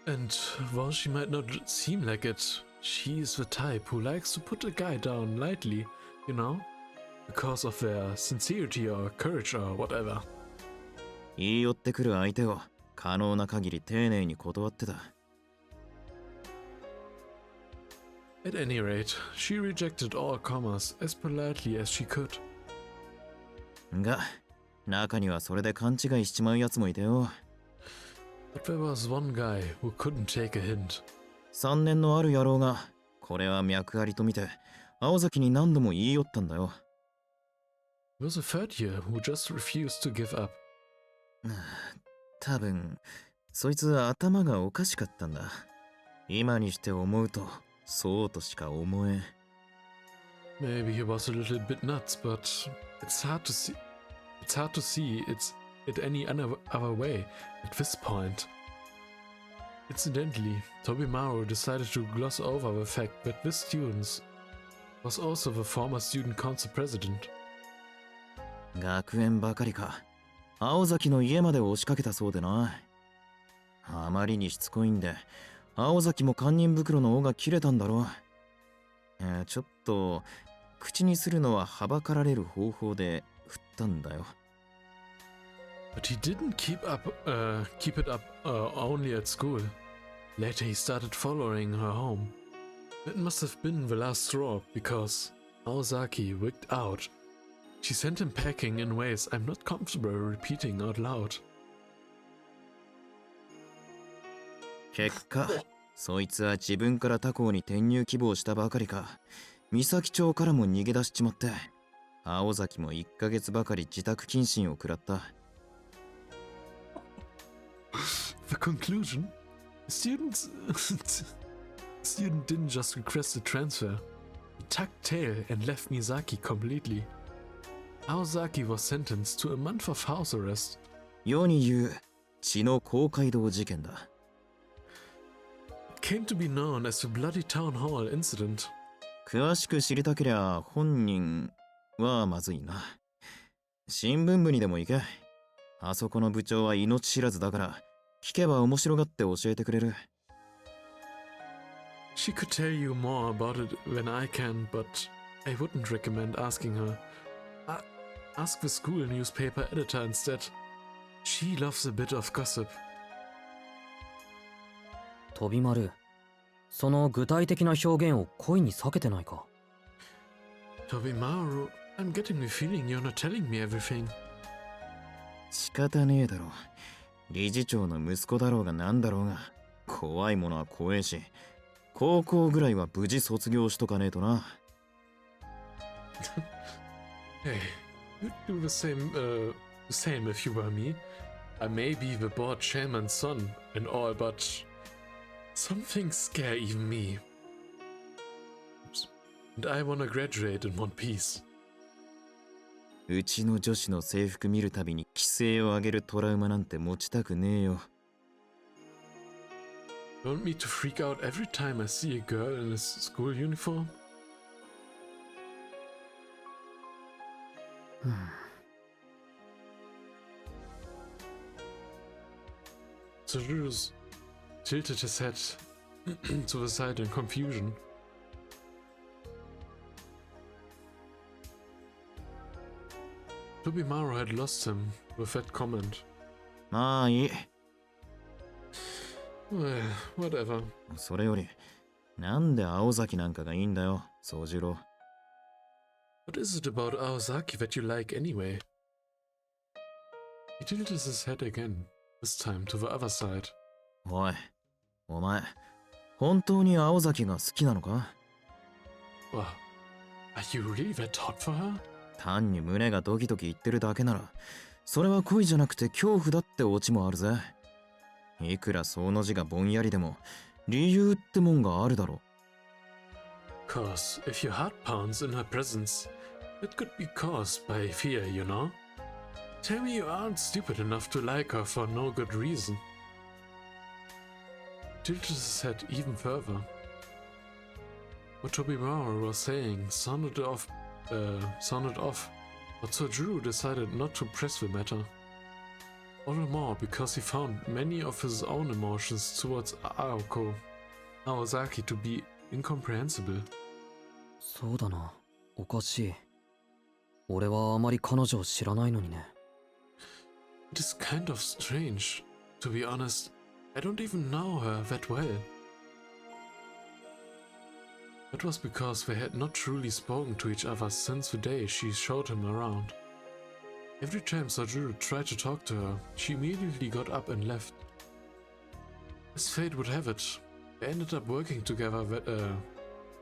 And while she might not seem like it, she's the type who likes to put a guy down lightly, you know? Because of their sincerity or courage or whatever. 言い寄ってくる相手を可能な限り丁寧に断ってた。 At any rate, she rejected all comers as politely as she could. が、中にはそれで勘違いしちまうやつもいたよ。 But there was one guy who couldn't take a hint. 3年のある野郎が、これは脈ありと見て、青崎に何度も言い寄ったんだよ。 It was a third year who just refused to give up. 多分、そいつ頭がおかしかったんだ。今にして思うと、そうとしか思えん。 Maybe he was a little bit nuts, but it's hard to see. It's hard to see it any other way at this point. Incidentally, Tobimaru decided to gloss over the fact that this student was also the former student council president. 学園ばかりか。青崎の家まで押しかけたそうでな。あまりにしつこいんで、青崎も堪忍袋の尾が切れたんだろう。ちょっと口にするのははばかられる方法で振ったんだよ。 But he didn't keep it up only at school. Later he started following her home. It must have been the last straw because Aozaki wigged out. She sent him packing in ways I'm not comfortable repeating out loud. 結果、そいつは自分から他校に転入希望したばかりか、三崎町からも逃げ出しちまって、青崎も1ヶ月ばかり自宅謹慎を食らった。 The conclusion? Student didn't just request a transfer. He tucked tail and left Mizaki completely. Aozaki was sentenced to a month of house arrest. 世に言う血の公会堂事件だ。came to be known as the Bloody Town Hall incident. 詳しく知りたけりゃ本人はまずいな。新聞部にでも行け。あそこの部長は命知らずだから聞けば面白がって教えてくれる。She could tell you more about it when I can, but I wouldn't recommend asking her. Ask the school newspaper editor instead. She loves a bit of gossip. 飛び丸、その具体的な表現を恋に避けてないか。Tobimaru, I'm getting the feeling you're not telling me everything. 仕方ねえだろ。理事長の息子だろうがなんだろうが怖いものは怖えし、高校ぐらいは無事卒業しとかねえとな。Hey, you'd do the same if you were me. I may be the board chairman's son and all, but some things scare even me. Oops. And I wanna graduate in one piece. うちの女子の制服見るたびに規制を上げるトラウマなんて持ちたくねえよ。Want me to freak out every time I see a girl in a school uniform? Sajurus tilted his head to the side in confusion. Tobimaru had lost him with that comment. まあいい。Well, whatever. それより、なんで青崎なんかがいいんだよ、宗次郎。What is it about Aozaki that you like anyway? He tilted his head again, this time to the other side. おい、お前、本当に青崎が好きなのか？ Wow. Are you really that hot for her? 単に胸がドキドキ言ってるだけなら、それは恋じゃなくて恐怖だってオチもあるぜ。いくらその字がぼんやりでも、理由ってもんがあるだろ。Cause if your heart pounds in her presence, it could be caused by fear, you know? Tell me you aren't stupid enough to like her for no good reason. Tilted his head even further. What Tobimaru was saying sounded off, but Sojuru decided not to press the matter. All the more because he found many of his own emotions towards Aozaki to be incomprehensible. そうだな、おかしい。俺はあまり彼女を知らないのにね。It is kind of strange. To be honest, I don't even know her that well. That was because they had not truly spoken to each other since the day she showed him around. Every time Sajuru tried to talk to her, she immediately got up and left. As fate would have it, they ended up working together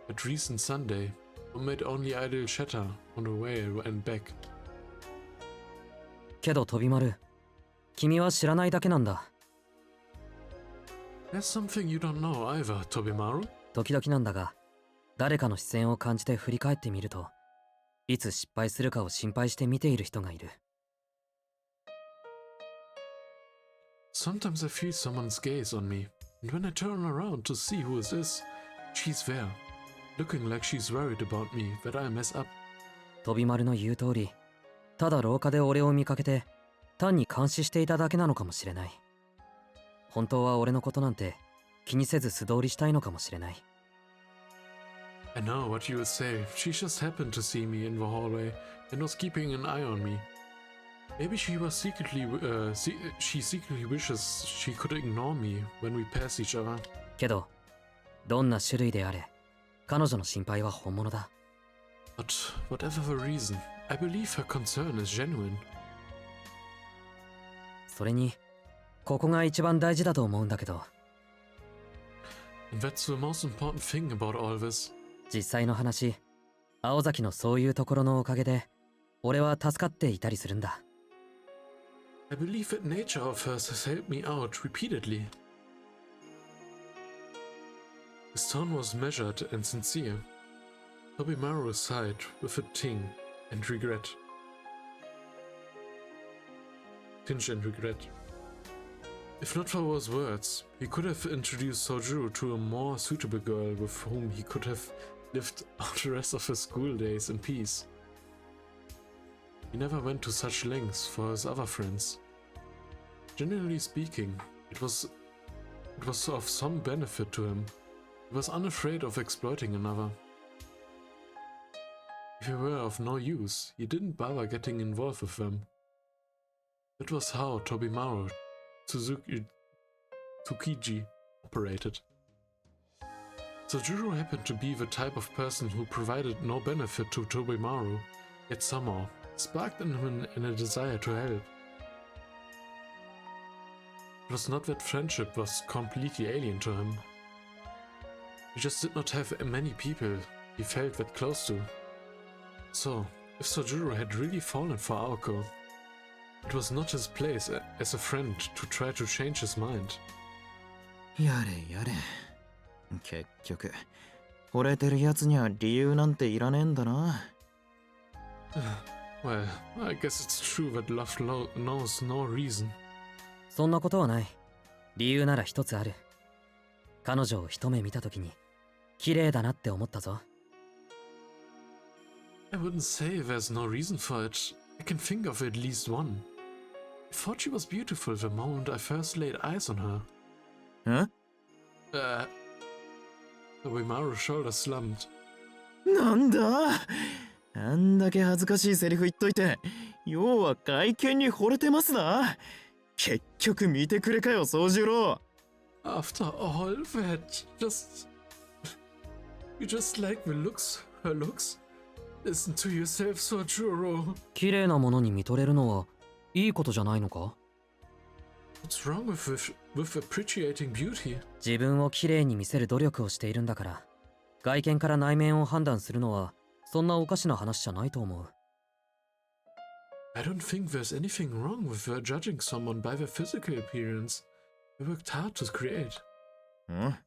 at recent Sunday, who made only idle chatter on the way and back. けど飛び丸、君は知らないだけなんだ。There's something you don't know either, Tobimaru. 時々なんだが、誰かの視線を感じて振り返ってみると、いつ失敗するかを心配して見ている人がいる。Sometimes I feel someone's gaze on me, and when I turn around to see who it is, she's there, looking like she's worried about me, that I mess up. 飛び丸の言う通り、ただ廊下で俺を見かけて、単に監視していただけなのかもしれない。本当は俺のことなんて気にせず素通りしたいのかもしれない。I know what you would say. She just happened to see me in the hallway and was keeping an eye on me. Maybe she secretly wishes she could ignore me when we pass each other. けど、どんな種類であれ、彼女の心配は本物だ。But whatever the reason, I believe her concern is genuine. それに、ここが一番大事だと思うんだけど。And that's the most important thing about all this. 実際の話、青崎のそういうところのおかげで、俺は助かっていたりするんだ。I believe that nature of hers has helped me out repeatedly. His tone was measured and sincere. Tobimaru sighed with a tinge and regret. If not for those words, he could have introduced Sojiro to a more suitable girl with whom he could have lived out the rest of his school days in peace. He never went to such lengths for his other friends. Generally speaking, it was of some benefit to him. He was unafraid of exploiting another. If they were of no use, he didn't bother getting involved with them. That was how Tobimaru Tsukiji operated. Sojiro happened to be the type of person who provided no benefit to Tobimaru, yet somehow sparked in him a desire to help. It was not that friendship was completely alien to him. He just did not have many people he felt that close to. So, if Sojiro had really fallen for Aoko, it was not his place as a friend to try to change his mind. やれやれ。結局、惚れてるやつには理由なんていらねえんだな。Well, I guess it's true that love knows no reason. そんなことはない。理由なら一つある。彼女を一目見たときに綺麗だなって思ったぞ。I wouldn't say there's no reason for it. I can think of at least one. I thought she was beautiful the moment I first laid eyes on her. Huh? Tobimaru's shoulders slumped. なんだあんだけ恥ずかしいセリフ言っといて、要は外見に惚れてますな。結局見てくれかよ、宗次郎。After all that, you just like her looks? Listen to yourself, Sojiro. 綺麗なものに見とれるのはいいことじゃないのか？ What's wrong with appreciating beauty? 自分を綺麗に見せる努力をしているんだから、外見から内面を判断するのはそんなおかしな話じゃないと思う。I don't think there's anything wrong with judging someone by their physical appearance. We worked hard to create. ん？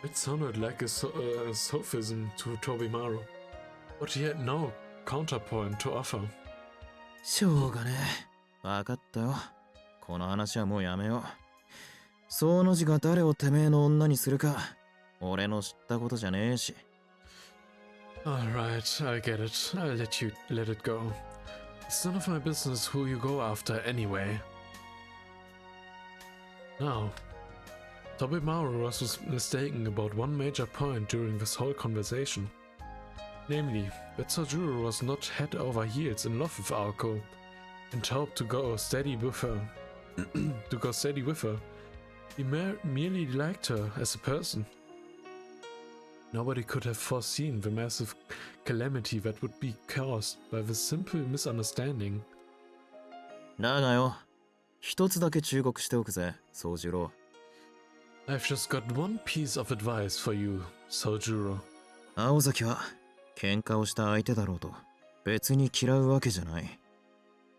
It sounded like a sophism to Tobimaru, but he had no counterpoint to offer. しょうがねえ。わかったよ。この話はもうやめよう。その字が誰をてめえの女にするか、俺の知ったことじゃねえし。Alright, I get it. I'll let it go. It's none of my business who you go after anyway. Now, Tobimaru was mistaken about one major point during this whole conversation. Namely, that Sojiro was not head over heels in love with Aoko, and hoped to go steady with her. He merely liked her as a person. Nobody could have foreseen the massive calamity that would be caused by this simple misunderstanding. だがよ、一つだけ忠告しておくぜ、宗次郎。I've just got one piece of advice for you, Sojiro. 青崎は喧嘩をした相手だろうと別に嫌うわけじゃない。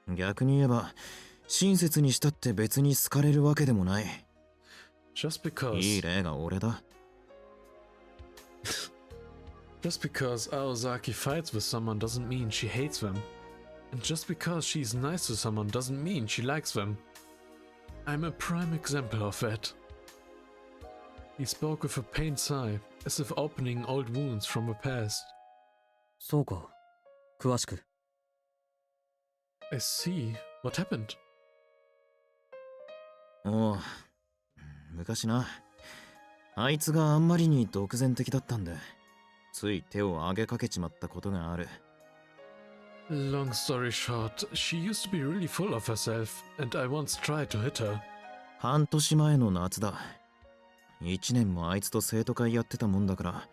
逆に言えば親切にしたって別に好かれるわけでもない。Just because いい例が俺だ。Just because Aozaki fights with someone doesn't mean she hates them. And just because she's nice to someone doesn't mean she likes them. I'm a prime example of that. He spoke with a pained sigh, as if opening old wounds from the past. そうか。詳しく。I see. What happened? おう、昔な、あいつがあんまりに独善的だったんで、つい手を挙げかけちまったことがある。Long story short, she used to be really full of herself, and I once tried to hit her. 半年前の夏だ。1年もあいつと生徒会やってたもんだから、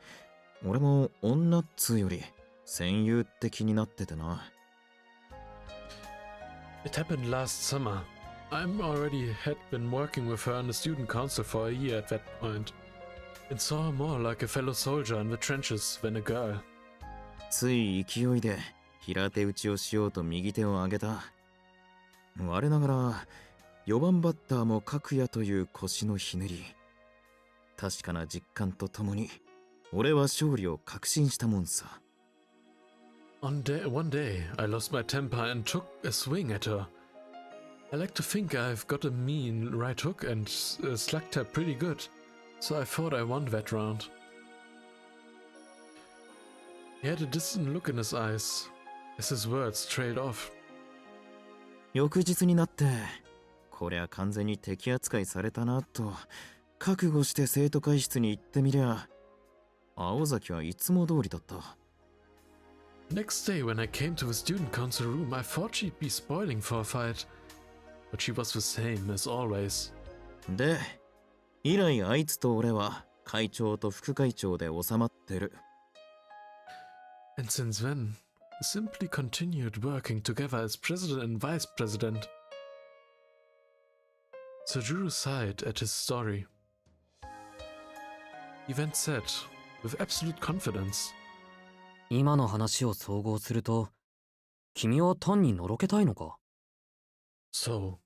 俺も女っつうより戦友って気になっててな。It happened last summer. I'm already had been working with her in the student council for a year at that point, and saw her more like a fellow soldier in the trenches than a girl. つい勢いで平手打ちをしようと右手を上げた。我ながら4番バッターも角也という腰のひねり。確かな実感とともに俺は勝利を確信したもんさ。One day, I lost my temper and took a swing at her. I like to think I've got a mean right hook and slug tap pretty good, so I thought I won that round. He had a distant look in his eyes as his words trailed off. 翌日になって、こりゃ完全に敵扱いされたなと覚悟して生徒会室に行ってみりゃ、青崎はいつも通りだった。Next day when I came to the student council room, I thought she'd be spoiling for a fight, but she was the same as always. で、以来あいつと俺は会長と副会長で収まってる。And since then, simply continued working together as president and vice president. Sojuru sighed at his story. He then said, with absolute confidence, 今の話を総合すると、君は単にのろけたいのか？ So,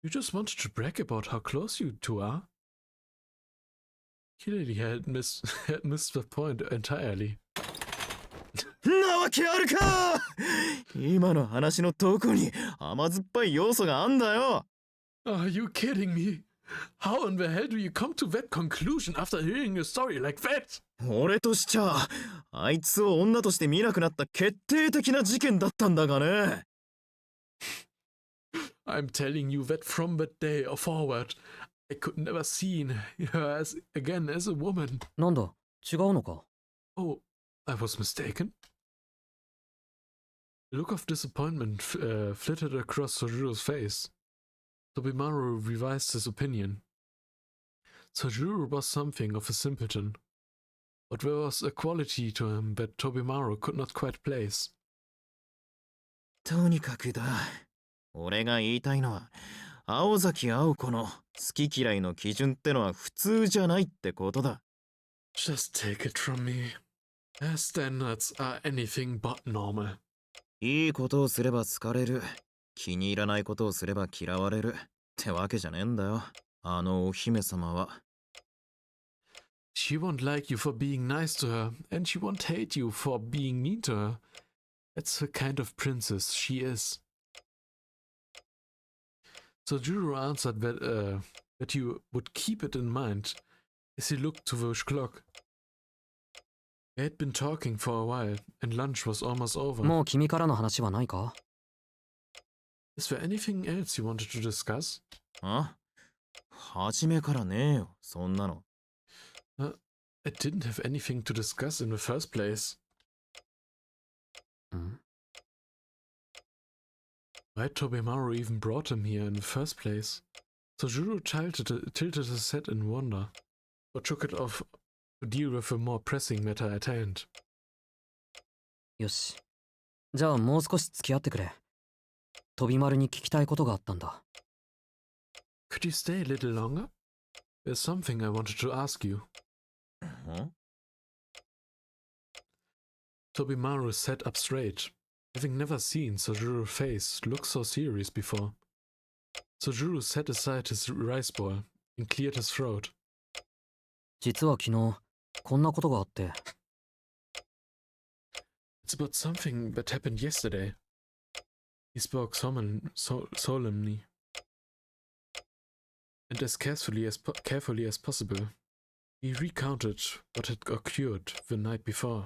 you just wanted to brag about how close you two are? Clearly had missed the point entirely. なわけあるか！今の話のどこに甘酸っぱい要素があんだよ。 Are you kidding me? How in the hell do you come to that conclusion after hearing a story like that? 俺としちゃあいつを女として見なくなった決定的な事件だったんだがね。I'm telling you that from that day forward, I could never see her again as a woman. なんだ、違うのか？ Oh, I was mistaken? A look of disappointment flitted across Sojuru's face. Tobimaru revised his opinion. Sojuru was something of a simpleton, but there was a quality to him that Tobimaru could not quite place. とにかくだ。俺が言いたいのは、青崎青子の好き嫌いの基準ってのは普通じゃないってことだ。Just take it from me. Their standards are anything but normal. いいことをすれば好かれる。気に入らないことをすれば嫌われる。ってわけじゃねえんだよ。あのお姫様は。She won't like you for being nice to her, and she won't hate you for being mean to her. That's the kind of princess she is. Sojuru answered that you would keep it in mind as he looked to the clock. They had been talking for a while, and lunch was almost over. もう君からの話はないか？ Is there anything else you wanted to discuss? あ？初めからねえよ、そんなの。I didn't have anything to discuss in the first place. ん？ Why Tobemaru even brought him here in the first place? Sojuru tilted his head in wonder, or took it off to deal with a more pressing matter at hand. よし。じゃあもう少し付き合ってくれ。飛び丸に聞きたいことがあったんだ。Could you stay a little longer? There's something I wanted to ask you. Huh? Tobemaru sat up straight, having never seen Sojuru's face look so serious before. Sojuru set aside his rice ball and cleared his throat. 実は昨日、こんなことがあって。It's about something that happened yesterday. He spoke solemnly, and as carefully as possible, he recounted what had occurred the night before.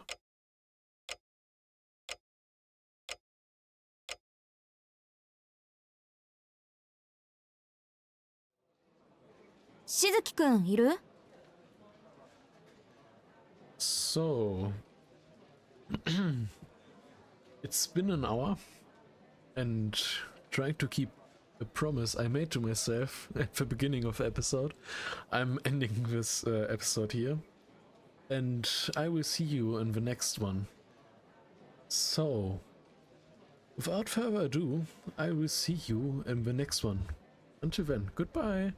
しずきくんいる？ So, it's been an hour, and trying to keep a promise I made to myself at the beginning of the episode, I'm ending this episode here, and I will see you in the next one. So, without further ado, I will see you in the next one. Until then, goodbye!